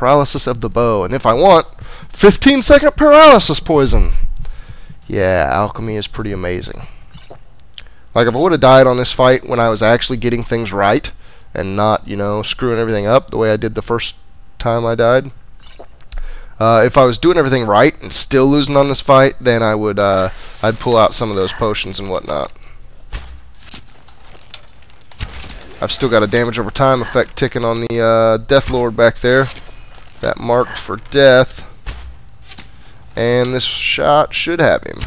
paralysis of the bow. And if I want, 15-second paralysis poison. Yeah, alchemy is pretty amazing. Like, if I would have died on this fight when I was actually getting things right, and not, you know, screwing everything up the way I did the first time I died. If I was doing everything right and still losing on this fight, then I would, I'd pull out some of those potions and whatnot. I've still got a damage over time effect ticking on the Death Lord back there. That marked for death. And this shot should have him.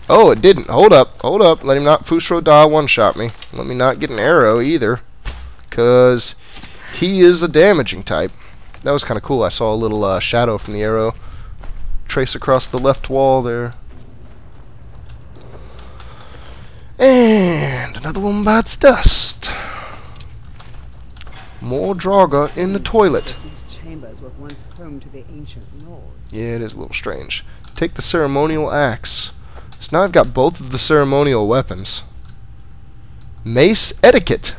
Oh, it didn't. Hold up. Hold up. Let him not Fusro Da one-shot me. Let me not get an arrow either. Because he is a damaging type. That was kind of cool. I saw a little shadow from the arrow trace across the left wall there. And another one bites dust. More Draugr in the toilet. These chambers were once home to the ancient lords. Yeah, it is a little strange. Take the ceremonial axe. So now I've got both of the ceremonial weapons. Mace etiquette.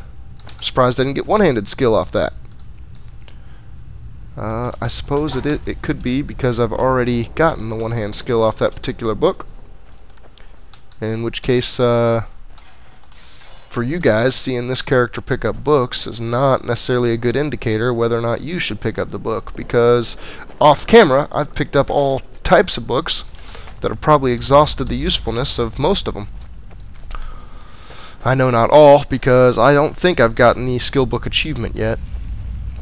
I'm surprised I didn't get one-handed skill off that. I suppose it could be because I've already gotten the one-hand skill off that particular book. In which case, for you guys, seeing this character pick up books is not necessarily a good indicator whether or not you should pick up the book, because off camera I've picked up all types of books that have probably exhausted the usefulness of most of them. I know not all, because I don't think I've gotten the skill book achievement yet.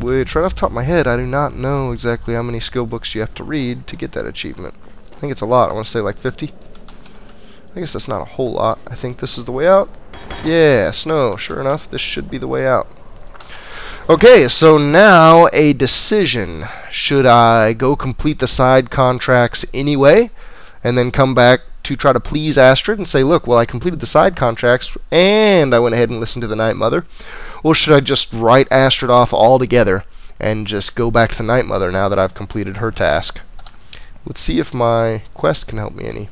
Which, right off the top of my head, I do not know exactly how many skill books you have to read to get that achievement. I think it's a lot. I want to say like 50. I guess that's not a whole lot. I think this is the way out. Yeah, snow. Sure enough, this should be the way out. Okay, so now a decision. Should I go complete the side contracts anyway, and then come back to try to please Astrid and say, look, well, I completed the side contracts, and I went ahead and listened to the Night Mother? Or should I just write Astrid off altogether and just go back to the Night Mother now that I've completed her task? Let's see if my quest can help me any.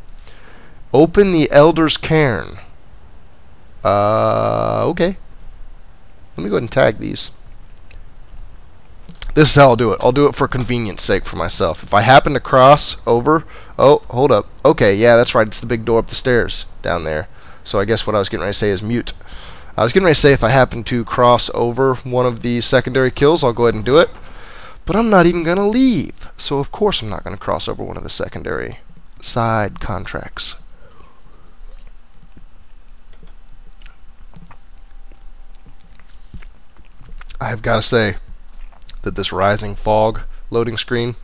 Open the Elder's Cairn. Okay. Let me go ahead and tag these. This is how I'll do it. I'll do it for convenience sake for myself. If I happen to cross over... Oh, hold up. Okay, yeah, that's right. It's the big door up the stairs down there. So I guess what I was getting ready to say is mute. I was getting ready to say if I happen to cross over one of the secondary kills, I'll go ahead and do it. But I'm not even going to leave. So of course I'm not going to cross over one of the secondary side contracts. I've got to say that this Rising Fog loading screen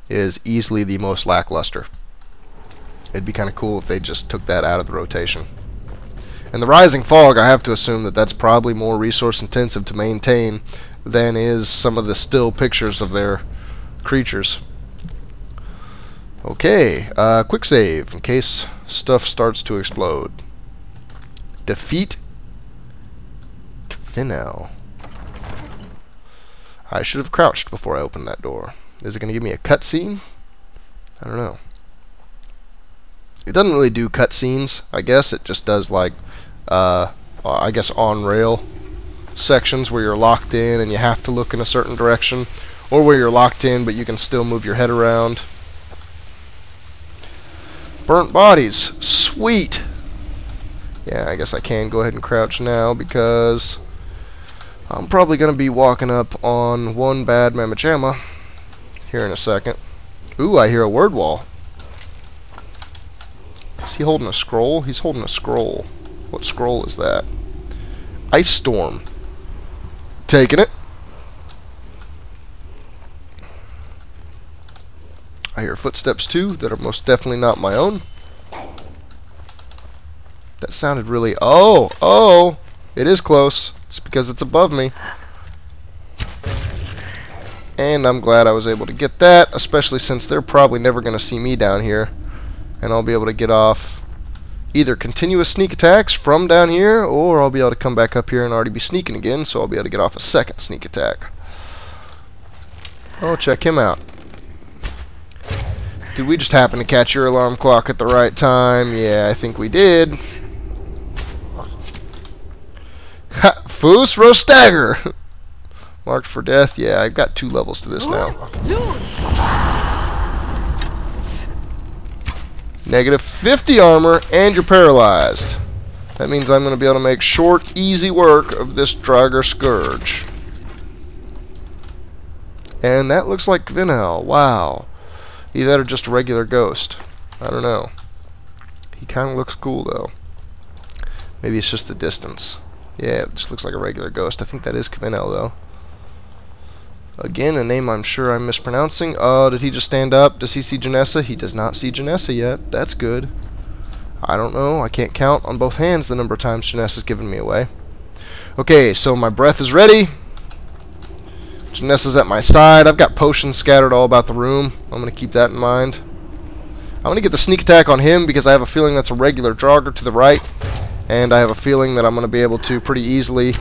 is easily the most lackluster. It'd be kind of cool if they just took that out of the rotation. And the Rising Fog, I have to assume that that's probably more resource intensive to maintain than is some of the still pictures of their creatures. Okay, quick save in case stuff starts to explode. Defeat Kvinel. I should have crouched before I opened that door. Is it going to give me a cutscene? I don't know. It doesn't really do cutscenes, I guess. It just does, like, I guess on-rail sections where you're locked in and you have to look in a certain direction, or where you're locked in but you can still move your head around. Burnt bodies. Sweet! Yeah, I guess I can go ahead and crouch now because I'm probably going to be walking up on one bad mamma-jamma here in a second. Ooh, I hear a word wall. Is he holding a scroll? He's holding a scroll. What scroll is that? Ice Storm. Taking it. I hear footsteps too that are most definitely not my own. That sounded really... Oh! It is close. It's because it's above me. And I'm glad I was able to get that, especially since they're probably never going to see me down here. And I'll be able to get off either continuous sneak attacks from down here, or I'll be able to come back up here and already be sneaking again, so I'll be able to get off a second sneak attack. Oh, check him out. Did we just happen to catch your alarm clock at the right time? Yeah, I think we did. Ha! Foos Rostagger! Marked for death. Yeah, I've got 2 levels to this now. Negative 50 armor, and you're paralyzed. That means I'm going to be able to make short, easy work of this Draugr Scourge. And that looks like Kvinel. Wow. Either that or just a regular ghost. I don't know. He kind of looks cool, though. Maybe it's just the distance. Yeah, it just looks like a regular ghost. I think that is Kvinel, though. Again, a name I'm sure I'm mispronouncing. Oh, did he just stand up? Does he see Janessa? He does not see Janessa yet. That's good. I don't know. I can't count on both hands the number of times Janessa's given me away. Okay, so my breath is ready. Janessa's at my side. I've got potions scattered all about the room. I'm going to keep that in mind. I'm going to get the sneak attack on him because I have a feeling that's a regular Draugr to the right. And I have a feeling that I'm going to be able to pretty easily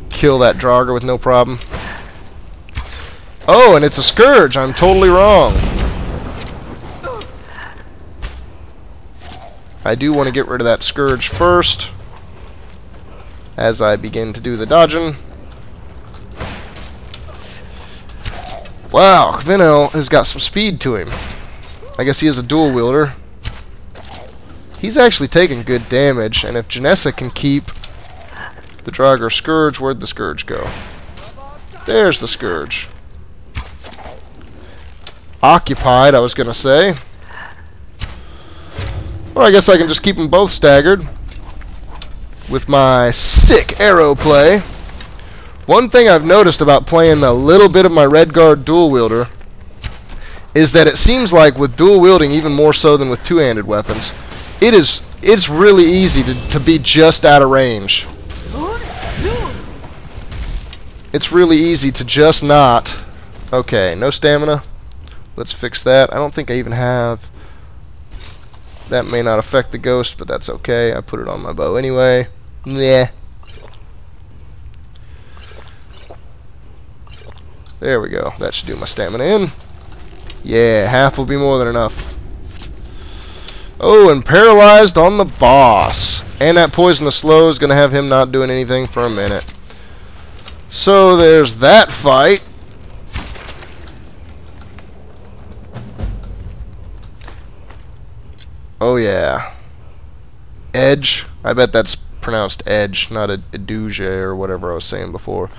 kill that Draugr with no problem. Oh, and it's a Scourge. I'm totally wrong. I do want to get rid of that Scourge first as I begin to do the dodging. Wow, Kvinel has got some speed to him. I guess he is a dual wielder. He's actually taking good damage, and if Janessa can keep the Draugr Scourge, where'd the Scourge go? There's the Scourge. Occupied, I was going to say. Well, I guess I can just keep them both staggered with my sick arrow play. One thing I've noticed about playing a little bit of my Redguard dual wielder is that it seems like with dual wielding, even more so than with two-handed weapons, it's really easy to be just out of range. It's really easy to just not. Okay, no stamina. Let's fix that. I don't think I even have. That may not affect the ghost, but that's okay. I put it on my bow anyway. Yeah. There we go. That should do my stamina in. Yeah, half will be more than enough. Oh, and paralyzed on the boss. And that poisonous slow is going to have him not doing anything for a minute. So there's that fight. Oh yeah. Edge. I bet that's pronounced edge, not a douge or whatever I was saying before.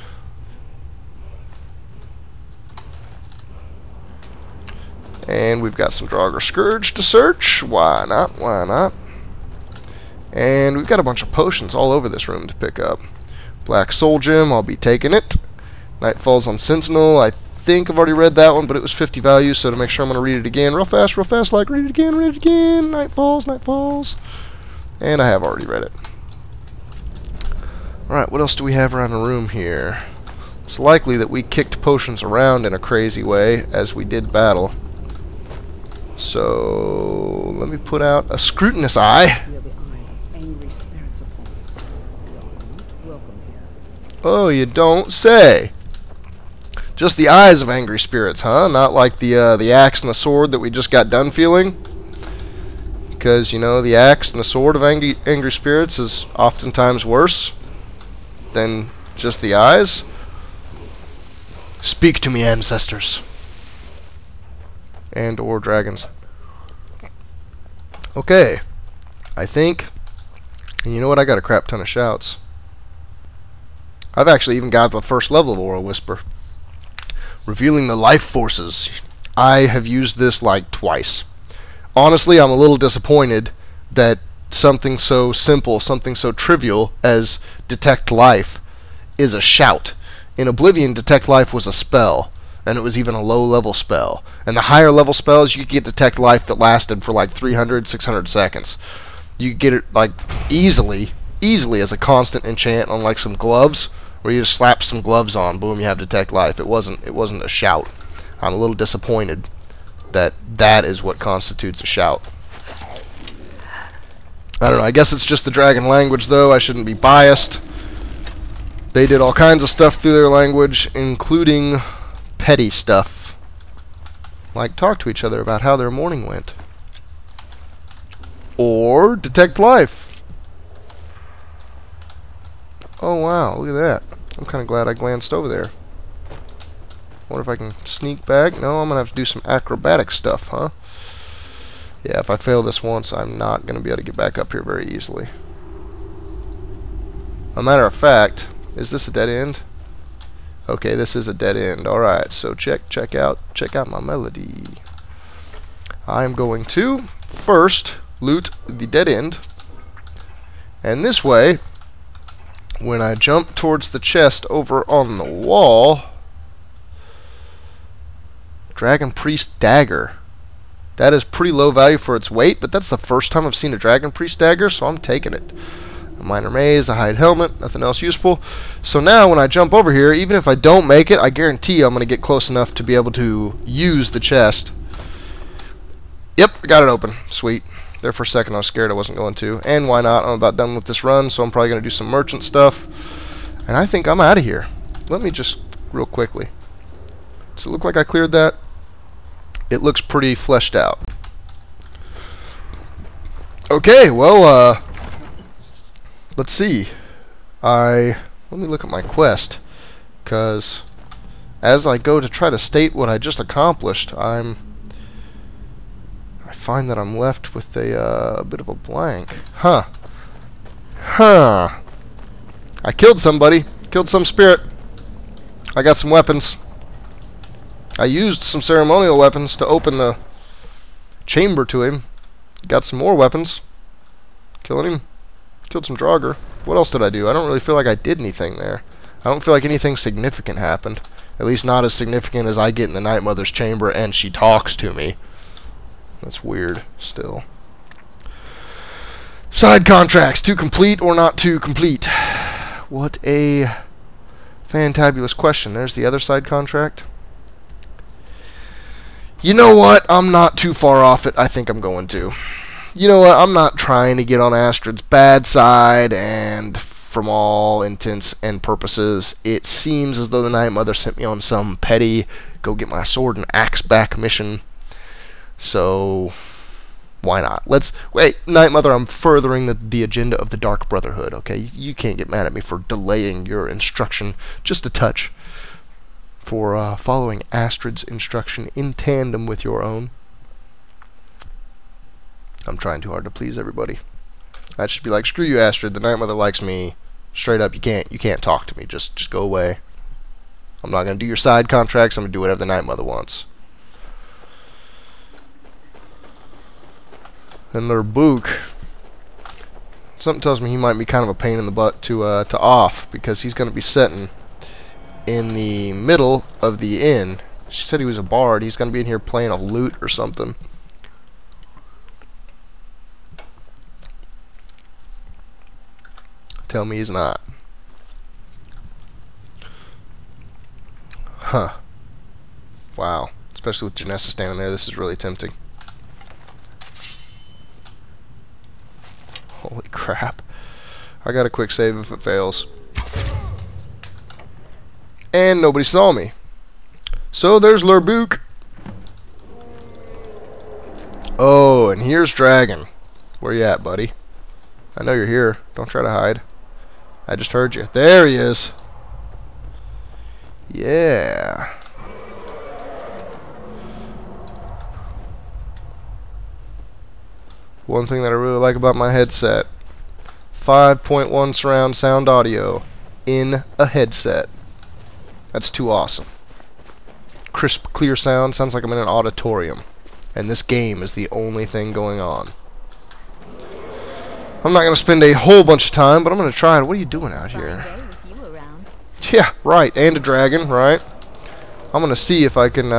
And we've got some Draugr Scourge to search. Why not? Why not? And we've got a bunch of potions all over this room to pick up. Black Soul Gem, I'll be taking it. Night Falls on Sentinel, I think I've already read that one, but it was 50 value, so to make sure I'm going to read it again real fast, like read it again. Night Falls, Night Falls. And I have already read it. Alright, what else do we have around the room here? It's likely that we kicked potions around in a crazy way as we did battle. So let me put out a scrutinous eye. We are the eyes of angry spirits upon us. We are not welcome here. Oh, you don't say. Just the eyes of angry spirits, huh? Not like the axe and the sword that we just got done feeling? Because, you know, the axe and the sword of angry spirits is oftentimes worse than just the eyes. Speak to me, ancestors. And or dragons. Okay. I think... And you know what? I got a crap ton of shouts. I've actually even got the first level of Aura Whisper. Revealing the life forces. I have used this like twice. Honestly, I'm a little disappointed that something so simple, something so trivial as Detect Life is a shout. In Oblivion, Detect Life was a spell, and it was even a low-level spell. And the higher-level spells, you could get Detect Life that lasted for like 300, 600 seconds. You could get it like easily as a constant enchant on like some gloves, where you just slap some gloves on, boom, you have Detect Life. It wasn't a shout. I'm a little disappointed that that is what constitutes a shout. I don't know, I guess it's just the dragon language, though. I shouldn't be biased. They did all kinds of stuff through their language, including petty stuff. Like talk to each other about how their morning went. Or Detect Life. Oh wow, look at that. I'm kind of glad I glanced over there. Wonder if I can sneak back. No, I'm gonna have to do some acrobatic stuff, huh? Yeah, if I fail this once, I'm not gonna be able to get back up here very easily. A matter of fact, is this a dead end? Okay, this is a dead end. Alright, so check out my melody. I'm going to first loot the dead end. And this way, when I jump towards the chest over on the wall, Dragon Priest Dagger. That is pretty low value for its weight, but that's the first time I've seen a Dragon Priest Dagger, so I'm taking it. A minor maze, a hide helmet, nothing else useful. So now when I jump over here, even if I don't make it, I guarantee I'm going to get close enough to be able to use the chest. Yep, I got it open. Sweet. There for a second I was scared I wasn't going to. And why not? I'm about done with this run, so I'm probably going to do some merchant stuff. And I think I'm out of here. Let me just, real quickly. Does it look like I cleared that? It looks pretty fleshed out. Okay, well, let's see. Let me look at my quest, because as I go to try to state what I just accomplished, I find that I'm left with a bit of a blank. Huh. I killed somebody. Killed some spirit. I got some weapons. I used some ceremonial weapons to open the chamber to him. Got some more weapons. Killing him. Killed some Draugr. What else did I do? I don't really feel like I did anything there. I don't feel like anything significant happened. At least not as significant as I get in the Night Mother's chamber and she talks to me. That's weird, still. Side contracts, to complete or not to complete? What a fantabulous question. There's the other side contract. You know what? I'm not too far off it. I think I'm going to. You know what? I'm not trying to get on Astrid's bad side, and from all intents and purposes, it seems as though the Night Mother sent me on some petty go get my sword and axe back mission. So, why not? Let's... Wait, Night Mother, I'm furthering the agenda of the Dark Brotherhood, okay? You can't get mad at me for delaying your instruction just a touch. For following Astrid's instruction in tandem with your own. I'm trying too hard to please everybody. I should be like, screw you, Astrid. The Night Mother likes me. Straight up, you can't talk to me. Just go away. I'm not gonna do your side contracts. I'm gonna do whatever the Night Mother wants. And their book. Something tells me he might be kind of a pain in the butt to off, because he's gonna be sitting in the middle of the inn. She said he was a bard. He's gonna be in here playing a lute or something. Tell me he's not. Huh. Wow. Especially with Janessa standing there, this is really tempting. Holy crap. I got a quick save if it fails. And nobody saw me. So there's Lurbook. Oh, and here's Dragon. Where you at, buddy? I know you're here. Don't try to hide. I just heard you. There he is. Yeah. One thing that I really like about my headset. 5.1 surround sound audio in a headset. That's too awesome. Crisp, clear sound. Sounds like I'm in an auditorium. And this game is the only thing going on. I'm not going to spend a whole bunch of time, but I'm going to try it. What are you doing out here? Yeah, right. And a dragon, right? I'm going to see if I can,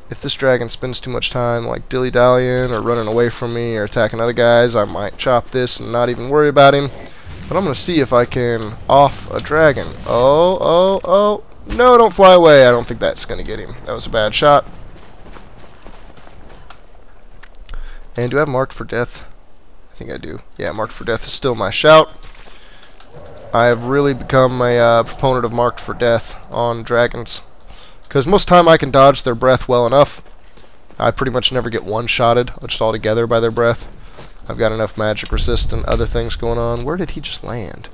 if this dragon spends too much time, like, dilly-dallying or running away from me or attacking other guys, I might chop this and not even worry about him. But I'm going to see if I can off a dragon. Oh. No, don't fly away. I don't think that's going to get him. That was a bad shot. And do I have marked for death? I think I do. Yeah, marked for death is still my shout. I have really become a proponent of marked for death on dragons. Because most of the time I can dodge their breath well enough. I pretty much never get one-shotted just altogether by their breath. I've got enough magic resist and other things going on. Where did he just land?